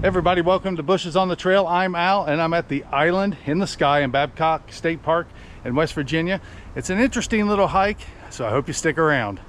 Everybody, welcome to Bushes on the Trail. I'm Al, and I'm at the Island in the Sky in Babcock State Park in West Virginia. It's an interesting little hike, so I hope you stick around.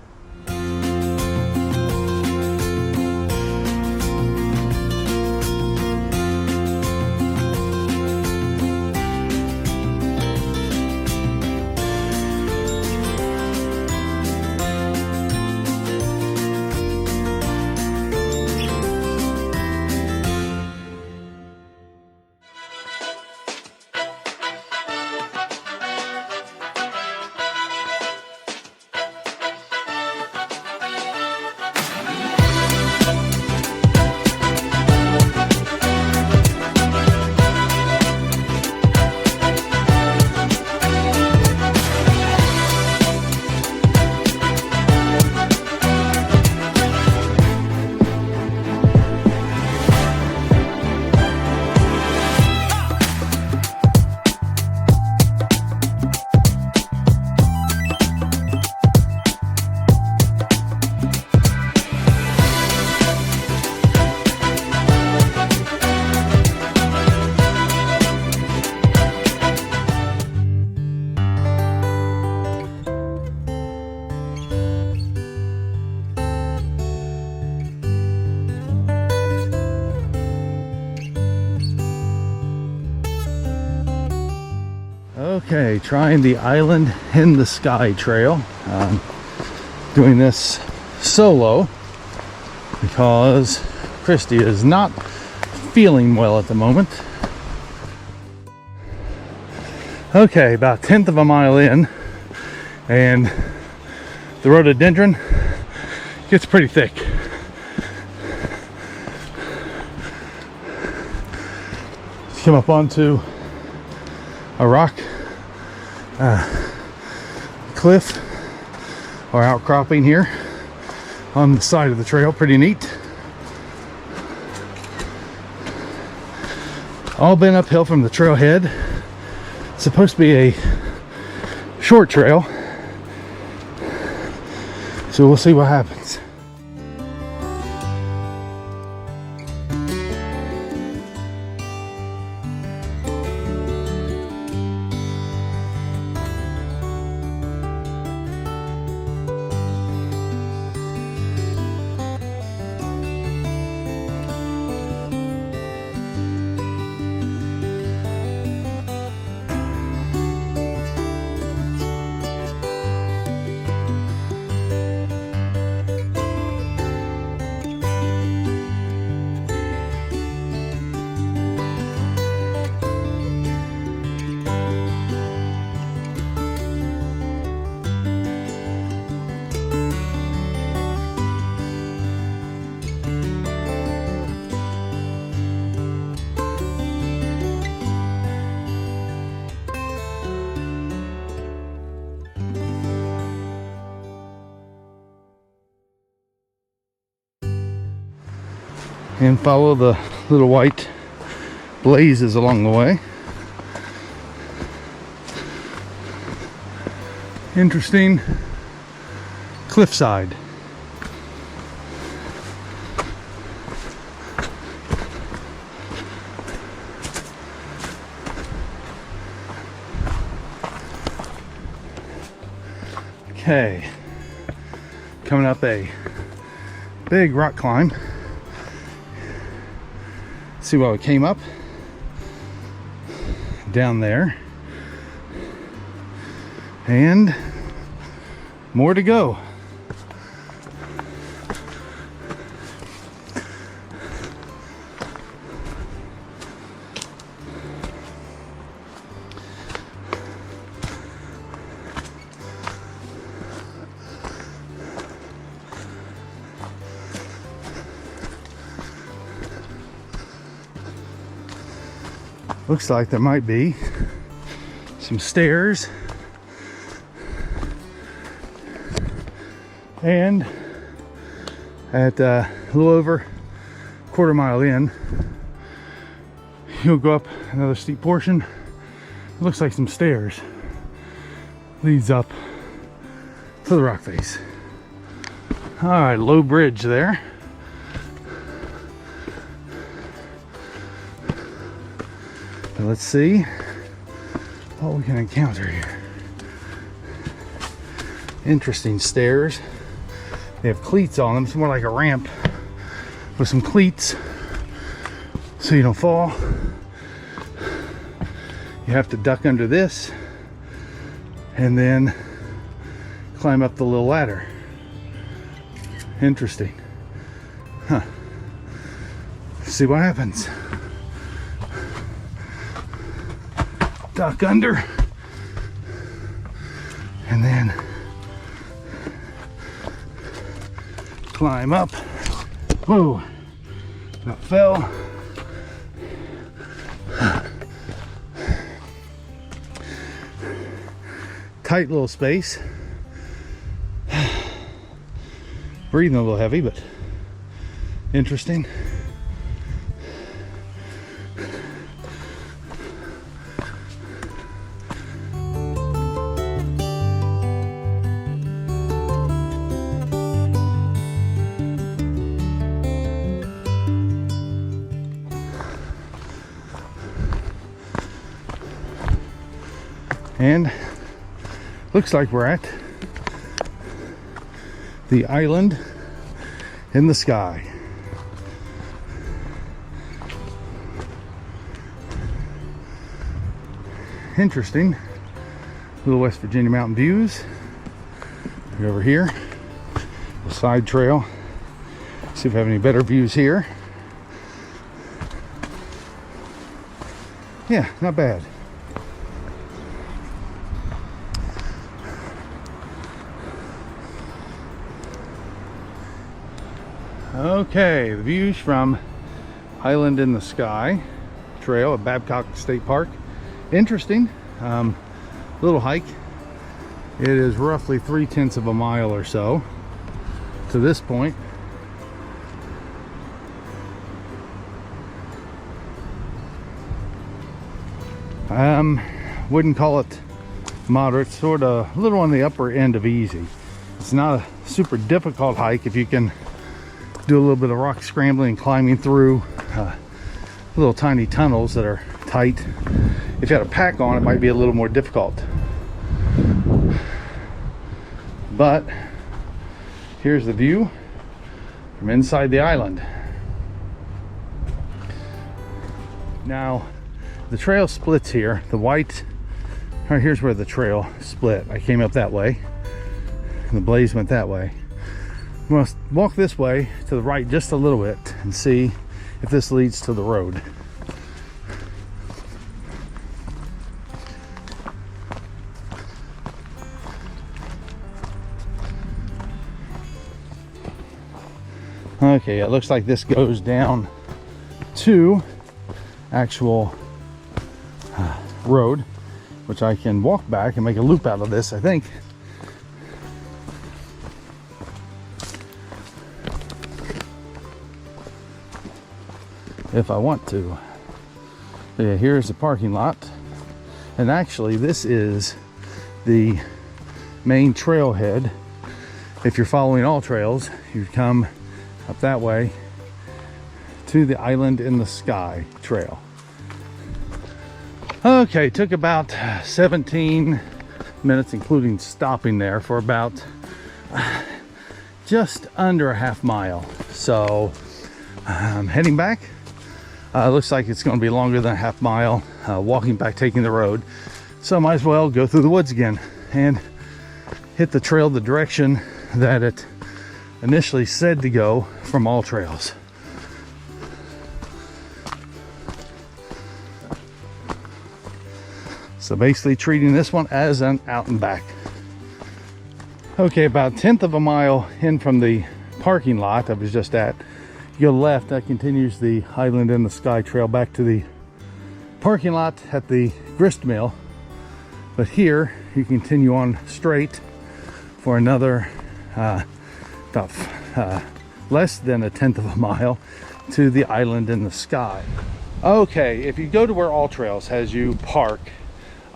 Okay, trying the Island in the Sky trail. Doing this solo because Christy is not feeling well at the moment. Okay, about 1/10 of a mile in, and the rhododendron gets pretty thick. Come up onto a rock cliff or outcropping here on the side of the trail. Pretty neat. All been uphill from the trailhead. It's supposed to be a short trail, so we'll see what happens. And follow the little white blazes along the way. Interesting cliffside. Okay, coming up a big rock climb. See what we came up down there, and more to go. Looks like there might be some stairs, and at a little over a quarter mile in, you'll go up another steep portion. It looks like some stairs leads up to the rock face. All right, low bridge there. let's see what we can encounter here. Interesting stairs. They have cleats on them. It's more like a ramp with some cleats so you don't fall. You have to duck under this and then climb up the little ladder. Interesting. Huh. Let's see what happens. Duck under and then climb up. Whoa, that fell. Tight little space. Breathing a little heavy, but interesting. And looks like we're at the island in the sky. Interesting. Little West Virginia mountain views. Go over here. The side trail. See if we have any better views here. Yeah, not bad. Okay, the views from Island in the Sky trail at Babcock State Park. Interesting. Little hike. It is roughly 3/10 of a mile or so to this point. Wouldn't call it moderate, sort of a little on the upper end of easy. It's not a super difficult hike if you can do a little bit of rock scrambling and climbing through little tiny tunnels that are tight. If you had a pack on, it might be a little more difficult. But here's the view from inside the island. Now the trail splits here. The white, right here's where the trail split. I came up that way and the blaze went that way. I'm going to walk this way to the right just a little bit and see if this leads to the road. Okay, it looks like this goes down to actual road, which I can walk back and make a loop out of this, I think. If I want to. But yeah, here's the parking lot, and actually this is the main trailhead. If you're following all trails, you come up that way to the Island in the Sky trail. Okay, took about 17 minutes, including stopping there for about just under a half mile. So I'm heading back. Looks like it's going to be longer than a half mile walking back, taking the road. So I might as well go through the woods again and hit the trail the direction that it initially said to go from all trails. So basically treating this one as an out and back. Okay, about 1/10 of a mile in from the parking lot I was just at. You go left, that continues the Island in the Sky trail back to the parking lot at the grist mill. But here you continue on straight for another about less than 1/10 of a mile to the Island in the Sky. Okay, if you go to where All Trails has you park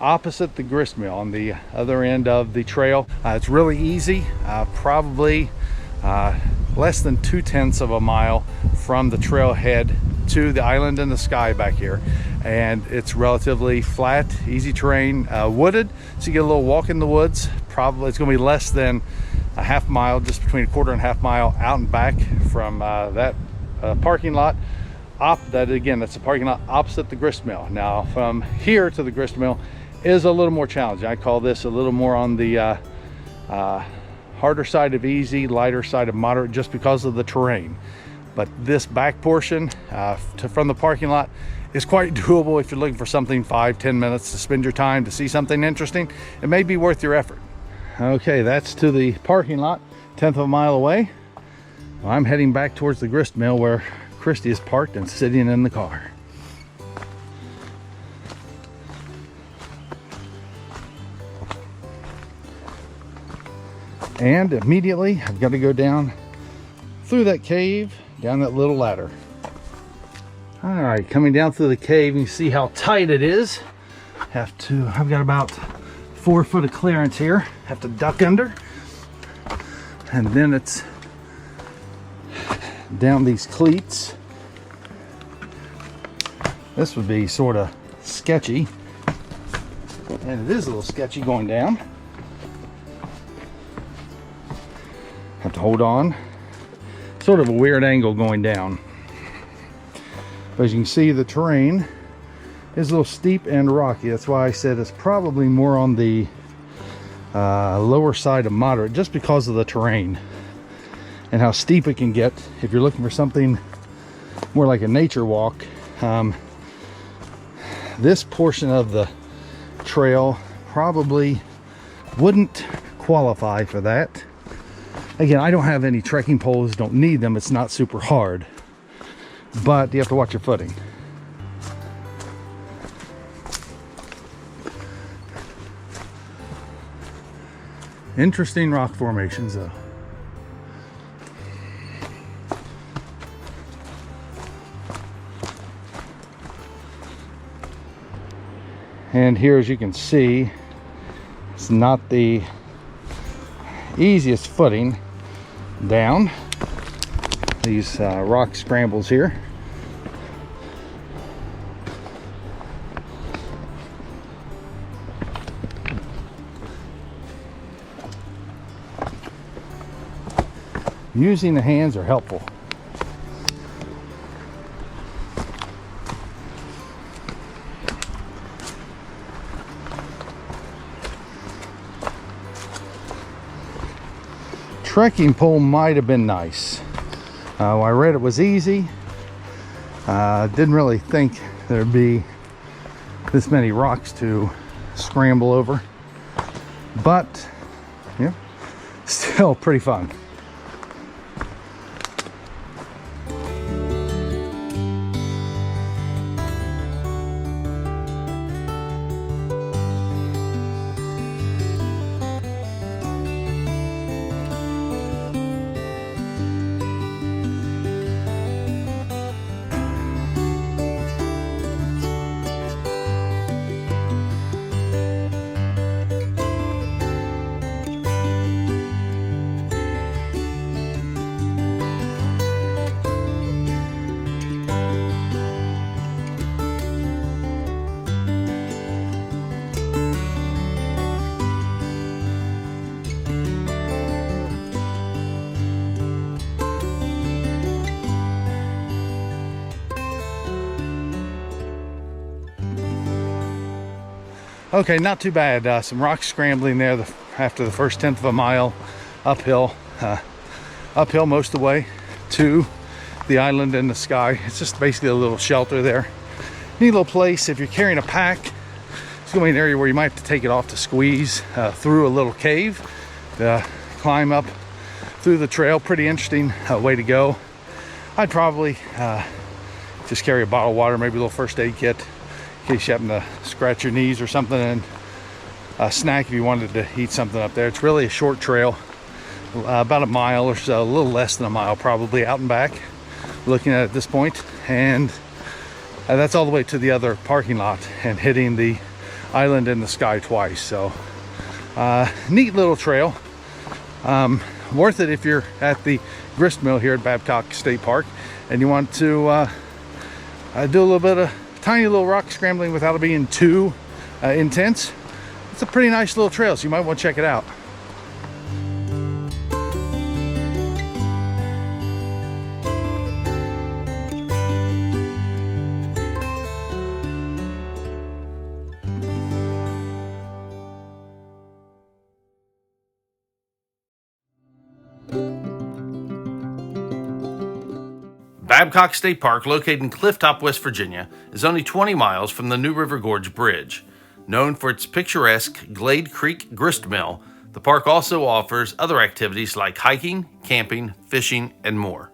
opposite the grist mill on the other end of the trail, it's really easy. Probably less than 2/10 of a mile from the trailhead to the island in the sky back here, and it's relatively flat, easy terrain, wooded, so you get a little walk in the woods. Probably it's going to be less than a half mile, just between a quarter and a half mile out and back from that parking lot. That's a parking lot opposite the grist mill. Now from here to the grist mill is a little more challenging. I call this a little more on the harder side of easy, lighter side of moderate, just because of the terrain. But this back portion from the parking lot is quite doable if you're looking for something 5-10 minutes to spend your time to see something interesting. It may be worth your effort. Okay, that's to the parking lot, 1/10 of a mile away. I'm heading back towards the grist mill where Christy is parked and sitting in the car. And immediately I've got to go down through that cave, down that little ladder. All right, coming down through the cave, you can see how tight it is. I've got about 4 foot of clearance here. Have to duck under, and then it's down these cleats. This would be sort of sketchy, and it is a little sketchy going down. Have to hold on. Sort of a weird angle going down. But as you can see, the terrain is a little steep and rocky. That's why I said it's probably more on the lower side of moderate, just because of the terrain and how steep it can get. If you're looking for something more like a nature walk, this portion of the trail probably wouldn't qualify for that. Again, I don't have any trekking poles, don't need them. It's not super hard, but you have to watch your footing. Interesting rock formations though. And here, as you can see, it's not the easiest footing down these rock scrambles here. Using the hands are helpful. Trekking pole might have been nice. I read it was easy. Didn't really think there'd be this many rocks to scramble over, but yeah, still pretty fun. Okay, not too bad. Some rock scrambling there after the first 1/10 of a mile uphill. Uphill most of the way to the island in the sky. It's just basically a little shelter there. Neat little place. If you're carrying a pack, it's going to be an area where you might have to take it off to squeeze through a little cave to climb up through the trail. Pretty interesting way to go. I'd probably just carry a bottle of water, maybe a little first aid kit, in case you happen to scratch your knees or something, and a snack if you wanted to eat something up there. It's really a short trail, about a mile or so, a little less than a mile probably out and back, looking at it at this point. And that's all the way to the other parking lot and hitting the island in the sky twice. So neat little trail, worth it if you're at the grist mill here at Babcock State Park and you want to do a little bit of tiny little rock scrambling without it being too intense. It's a pretty nice little trail, so you might want to check it out. Babcock State Park, located in Clifftop, West Virginia, is only 20 miles from the new River Gorge Bridge. Known for its picturesque Glade Creek Grist Mill, the park also offers other activities like hiking, camping, fishing, and more.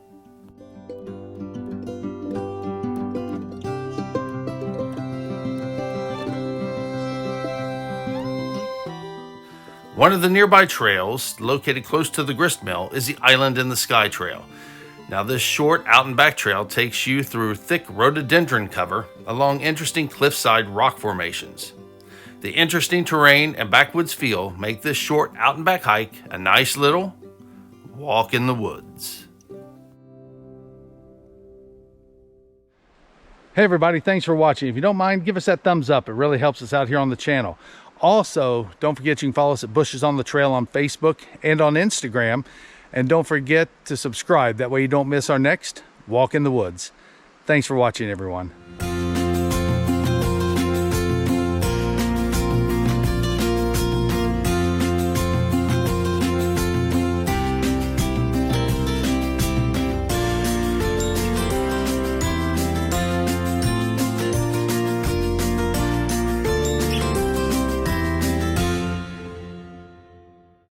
One of the nearby trails, located close to the grist mill, is the Island in the Sky Trail. Now, this short out and back trail takes you through thick rhododendron cover along interesting cliffside rock formations. The interesting terrain and backwoods feel make this short out and back hike a nice little walk in the woods. Hey everybody, thanks for watching. If you don't mind, give us that thumbs up. It really helps us out here on the channel. Also, don't forget you can follow us at Bushes on the Trail on Facebook and on Instagram. And don't forget to subscribe. That way you don't miss our next Walk in the Woods. Thanks for watching, everyone.